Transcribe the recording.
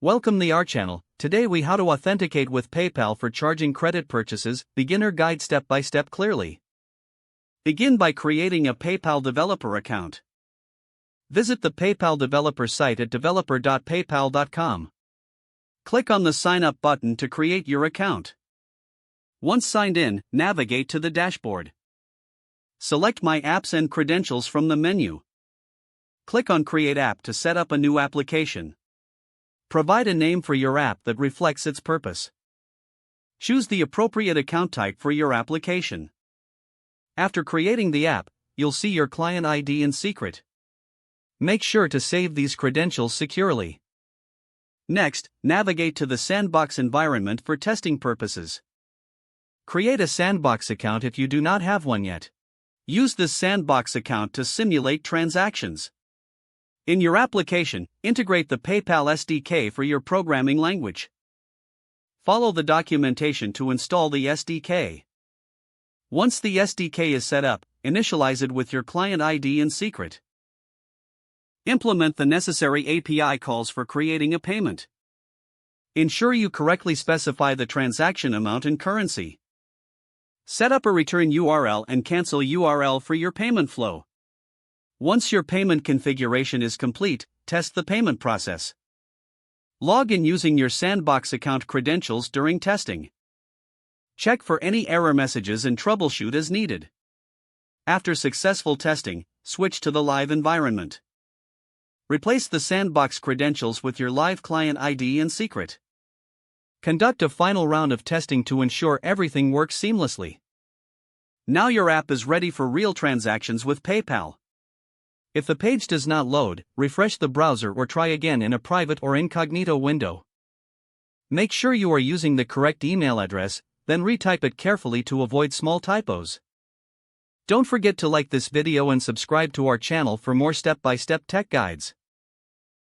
Welcome to our channel. Today we how to authenticate with PayPal for charging credit purchases, beginner guide step by step clearly. Begin by creating a PayPal developer account. Visit the PayPal developer site at developer.paypal.com. Click on the sign up button to create your account. Once signed in, navigate to the dashboard. Select My Apps and Credentials from the menu. Click on Create App to set up a new application. Provide a name for your app that reflects its purpose. Choose the appropriate account type for your application. After creating the app, you'll see your client ID and secret. Make sure to save these credentials securely. Next, navigate to the Sandbox environment for testing purposes. Create a Sandbox account if you do not have one yet. Use this Sandbox account to simulate transactions. In your application, integrate the PayPal SDK for your programming language. Follow the documentation to install the SDK. Once the SDK is set up, initialize it with your client ID and secret. Implement the necessary API calls for creating a payment. Ensure you correctly specify the transaction amount and currency. Set up a return URL and cancel URL for your payment flow. Once your payment configuration is complete, test the payment process. Log in using your Sandbox account credentials during testing. Check for any error messages and troubleshoot as needed. After successful testing, switch to the live environment. Replace the Sandbox credentials with your live client ID and secret. Conduct a final round of testing to ensure everything works seamlessly. Now your app is ready for real transactions with PayPal. If the page does not load, refresh the browser or try again in a private or incognito window. Make sure you are using the correct email address, then retype it carefully to avoid small typos. Don't forget to like this video and subscribe to our channel for more step-by-step tech guides.